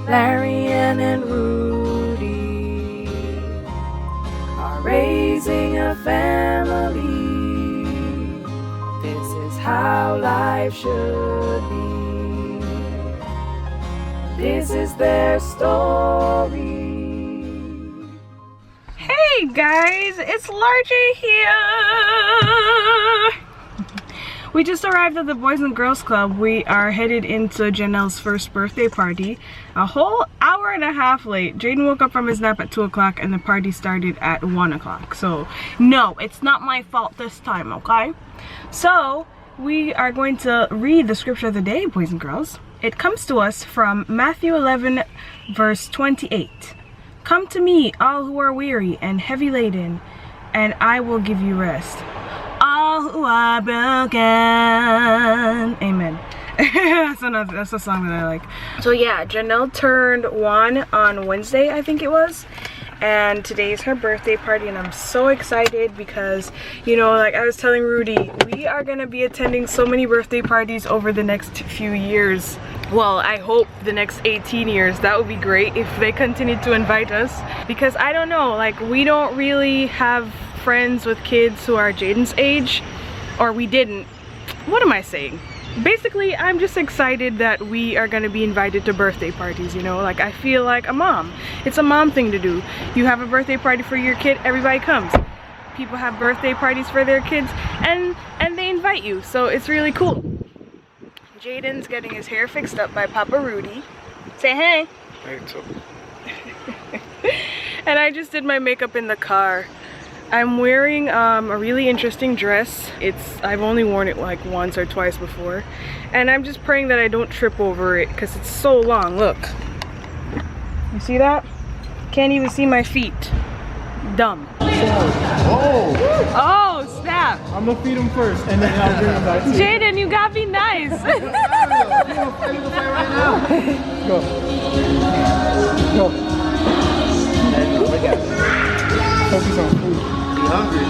Larianne and Roody are raising a family. This is how life should be. This is their story. Hey guys, it's LarJ here. We just arrived at the Boys and Girls Club. We are headed into Janelle's first birthday party. A whole hour and a half late. Jaden woke up from his nap at 2 o'clock and the party started at 1 o'clock. So no, it's not my fault this time, okay? So we are going to read the scripture of the day, boys and girls. It comes to us from Matthew 11 verse 28. Come to me, all who are weary and heavy laden, and I will give you rest. All who are broken. Amen. That's a song that I like. So yeah, Janelle turned 1 on Wednesday, I think it was. And today's her birthday party, and I'm so excited because, you know, like I was telling Rudy, we are gonna be attending so many birthday parties over the next few years. Well, I hope the next 18 years. That would be great if they continue to invite us, because I don't know, like we don't really have friends with kids who are Jaden's age, or we didn't. What am I saying? Basically, I'm just excited that we are gonna be invited to birthday parties, you know? Like, I feel like a mom. It's a mom thing to do. You have a birthday party for your kid, everybody comes. People have birthday parties for their kids, and they invite you, so it's really cool. Jaden's getting his hair fixed up by Papa Rudy. Say hey. Hey, too. And I just did my makeup in the car. I'm wearing a really interesting dress. I've only worn it like once or twice before, and I'm just praying that I don't trip over it because it's so long. Look, you see that? Can't even see my feet. Dumb. Oh snap! I'm gonna feed him first, and then I'll bring him back to you. Jaden, you gotta be nice. We're gonna fight right now. Go. Go. Focus on food. You hungry?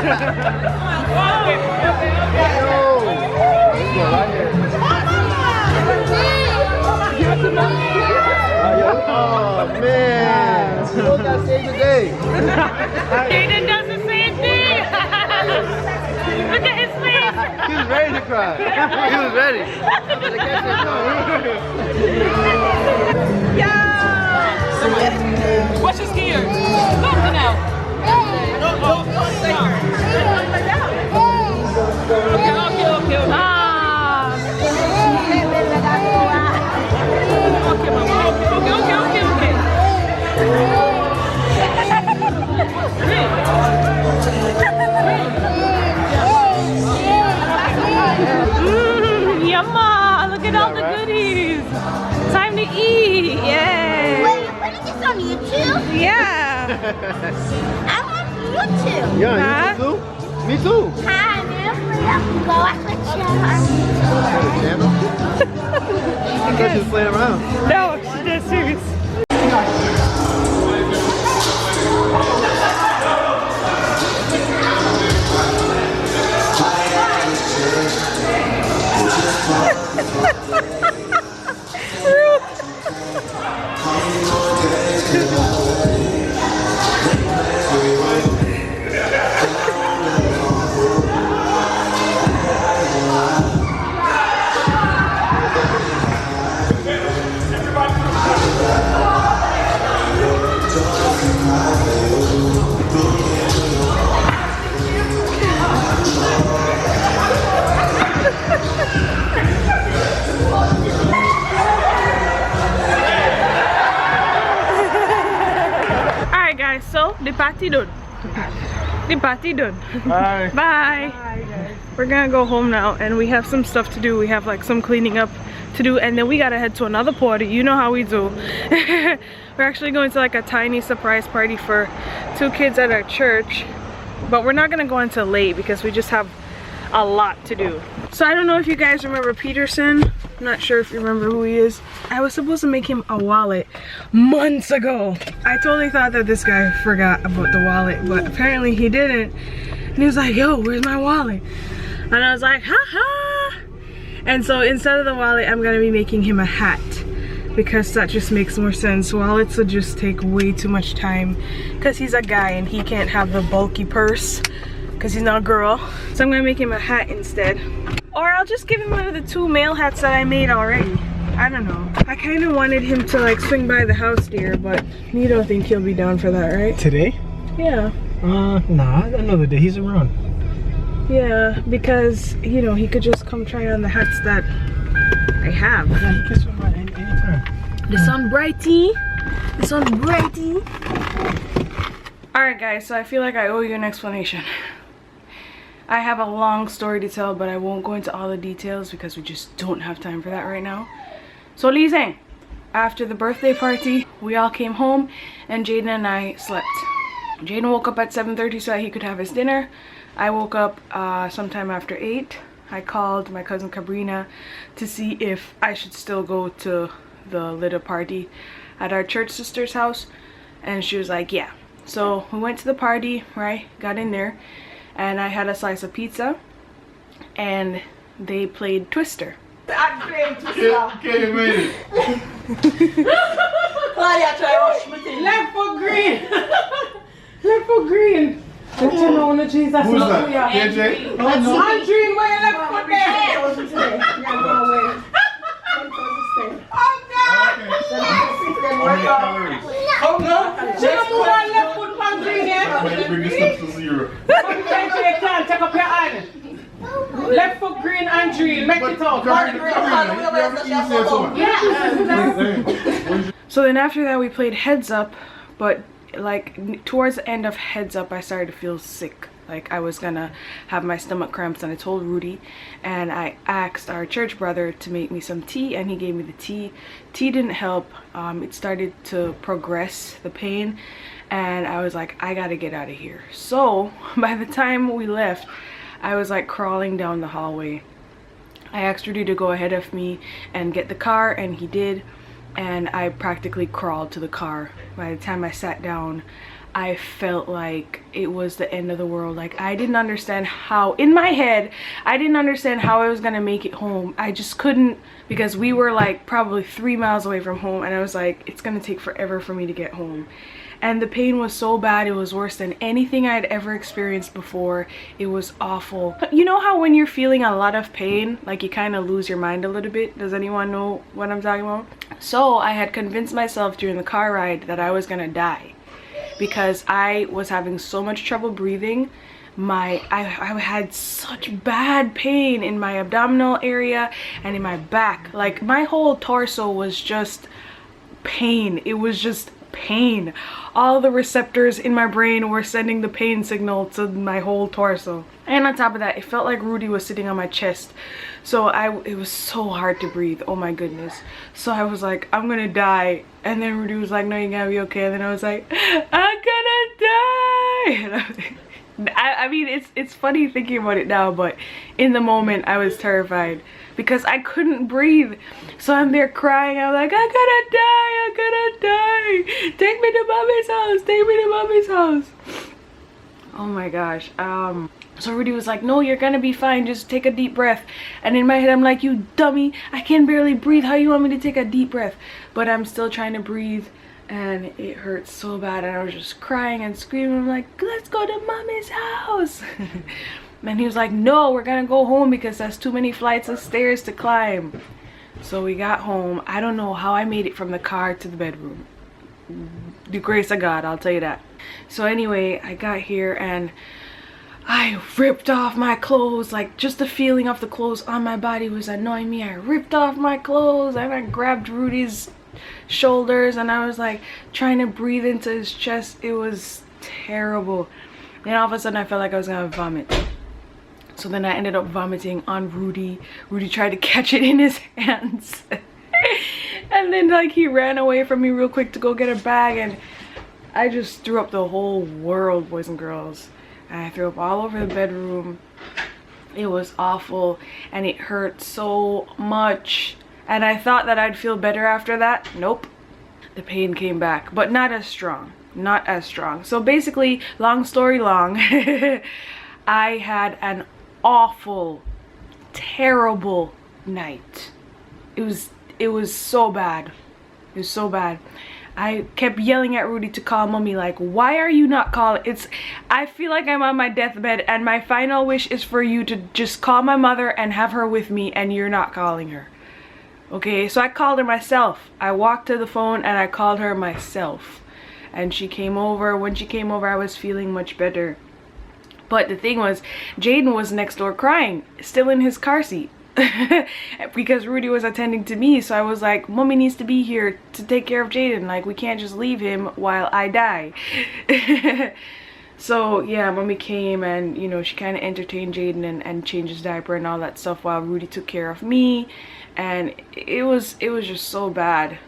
Oh man, you both gotta save the day. Jaden does the same thing. Look at his face. He was ready to cry. He was ready. Yeah. Watch his gear. Look now. Okay. Yumma! Look at all the goodies. Time to eat. Yay! Wait, you're putting this on YouTube? Yeah. I want YouTube. Yeah, you too? Me too. Hi, go watch my channel. I thought she was playing around. No, she's dead serious. So the party done. The party done. Bye. Bye. We're gonna go home now and we have some stuff to do. We have like some cleaning up to do and then we gotta head to another party. You know how we do. We're actually going to like a tiny surprise party for 2 kids at our church, but we're not gonna go until late because we just have a lot to do. So I don't know if you guys remember Peterson. I'm not sure if you remember who he is. I was supposed to make him a wallet months ago. I totally thought that this guy forgot about the wallet, but apparently he didn't. And he was like, yo, where's my wallet? And I was like, haha. And so instead of the wallet, I'm gonna be making him a hat because that just makes more sense. Wallets would just take way too much time because he's a guy and he can't have the bulky purse because he's not a girl. So I'm gonna make him a hat instead. Or I'll just give him one of the 2 male hats that I made already. I don't know. I kind of wanted him to like swing by the house dear, but you don't think he'll be down for that, right? Today? Yeah. Nah, another day. He's around. Yeah, because, you know, he could just come try on the hats that I have. Yeah, he can swim by anytime. The sun brighty. The sun brighty. Alright guys, so I feel like I owe you an explanation. I have a long story to tell, but I won't go into all the details because we just don't have time for that right now. So Lizang, after the birthday party, we all came home and Jaden and I slept. Jaden woke up at 7:30 so that he could have his dinner. I woke up sometime after 8. I called my cousin Cabrina to see if I should still go to the little party at our church sister's house, and she was like, yeah. So we went to the party, right? Got in there. And I had a slice of pizza and they played Twister. Can't wait. Left for green. Left for green. Let you know no Jesus. Who's that? KJ? I'm dream where you left for there. Oh God. Oh no. Just move on left foot from green here. Bring this up to 0. Take up your hand. Left foot green and green. Make it out. So then after that we played Heads Up, but like towards the end of Heads Up I started to feel sick. Like I was gonna have my stomach cramps, and I told Rudy and I asked our church brother to make me some tea and he gave me the tea. Tea didn't help. It started to progress, the pain, and I was like, I gotta get out of here. So by the time we left, I was like crawling down the hallway. I asked Rudy to go ahead of me and get the car, and he did, and I practically crawled to the car. By the time I sat down, I felt like it was the end of the world. Like, I didn't understand how, in my head, I didn't understand how I was gonna make it home. I just couldn't, because we were like probably 3 miles away from home, and I was like, it's gonna take forever for me to get home. And the pain was so bad, it was worse than anything I'd ever experienced before. It was awful. You know how when you're feeling a lot of pain, like you kind of lose your mind a little bit? Does anyone know what I'm talking about? So I had convinced myself during the car ride that I was gonna die, because I was having so much trouble breathing. I had such bad pain in my abdominal area and in my back. Like, my whole torso was just pain. It was just pain. All the receptors in my brain were sending the pain signal to my whole torso. And on top of that, it felt like Rudy was sitting on my chest. So it was so hard to breathe. Oh my goodness. So I was like, I'm gonna die. And then Rudy was like, no, you're gonna be okay. And then I was like, I'm gonna die. I mean, it's funny thinking about it now, but in the moment I was terrified because I couldn't breathe. So I'm there crying. I'm like, I'm gonna die, I'm gonna die. Take me to mommy's house, take me to mommy's house. Oh my gosh. So Rudy was like, no, you're gonna be fine, just take a deep breath. And in my head I'm like, you dummy, I can barely breathe, how you want me to take a deep breath? But I'm still trying to breathe, and it hurt so bad, and I was just crying and screaming. I'm like, let's go to mommy's house. And he was like, no, we're gonna go home because that's too many flights of stairs to climb. So we got home. I don't know how I made it from the car to the bedroom. The grace of God, I'll tell you that. So anyway, I got here and I ripped off my clothes. Like, just the feeling of the clothes on my body was annoying me. I ripped off my clothes and I grabbed Rudy's shoulders and I was like trying to breathe into his chest. It was terrible. Then all of a sudden I felt like I was gonna vomit. So then I ended up vomiting on Rudy. Rudy tried to catch it in his hands. And then like he ran away from me real quick to go get a bag, and I just threw up the whole world, boys and girls. And I threw up all over the bedroom. It was awful and it hurt so much. And I thought that I'd feel better after that. Nope. The pain came back, but not as strong. Not as strong. So basically, long story long, I had an awful, terrible night. It was so bad. It was so bad. I kept yelling at Rudy to call mommy, like, why are you not calling? I feel like I'm on my deathbed and my final wish is for you to just call my mother and have her with me, and you're not calling her. Okay, so I called her myself. I walked to the phone and I called her myself. And she came over. When she came over, I was feeling much better. But the thing was, Jaden was next door crying, still in his car seat. Because Rudy was attending to me. So I was like, mommy needs to be here to take care of Jaden. Like, we can't just leave him while I die. So yeah, mommy came and, you know, she kind of entertained Jaden and changed his diaper and all that stuff while Rudy took care of me. And it was just so bad.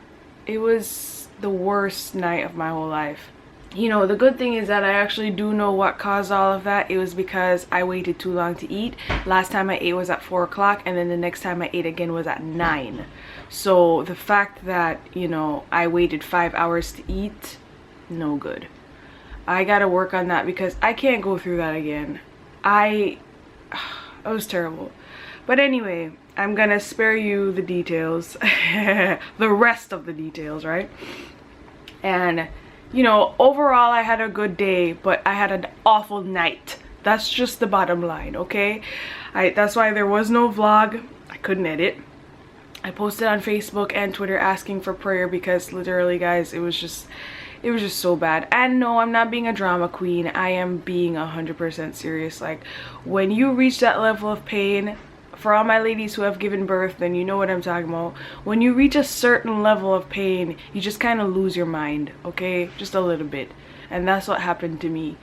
It was the worst night of my whole life. You know, the good thing is that I actually do know what caused all of that. It was because I waited too long to eat. Last time I ate was at 4 o'clock, and then the next time I ate again was at 9. So the fact that, you know, I waited 5 hours to eat, no good. I gotta work on that because I can't go through that again. It was terrible. But anyway, I'm gonna spare you the details. The rest of the details, right? And, you know, overall I had a good day, but I had an awful night. That's just the bottom line, okay? That's why there was no vlog. I couldn't edit. I posted on Facebook and Twitter asking for prayer because literally, guys, it was just so bad. And no, I'm not being a drama queen. I am being 100% serious. Like, when you reach that level of pain, for all my ladies who have given birth, then you know what I'm talking about. When you reach a certain level of pain, you just kind of lose your mind, okay? Just a little bit. And that's what happened to me.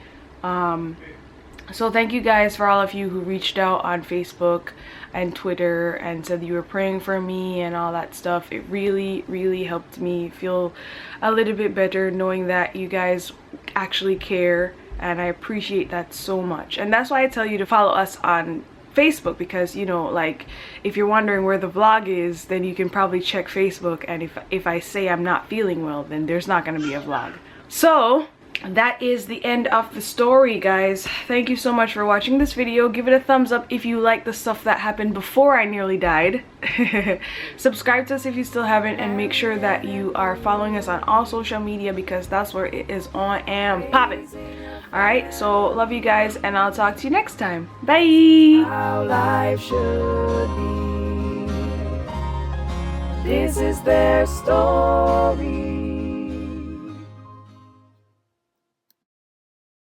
So thank you guys for all of you who reached out on Facebook and Twitter and said you were praying for me and all that stuff. It really, really helped me feel a little bit better knowing that you guys actually care, and I appreciate that so much. And that's why I tell you to follow us on Facebook, because, you know, like, if you're wondering where the vlog is, then you can probably check Facebook, and if I say I'm not feeling well, then there's not gonna be a vlog. So that is the end of the story, guys. Thank you so much for watching this video. Give it a thumbs up if you like the stuff that happened before I nearly died. Subscribe to us if you still haven't, and make sure that you are following us on all social media, because that's where it is on and popping. Alright, so love you guys, and I'll talk to you next time. Bye! How life should be. This is their story.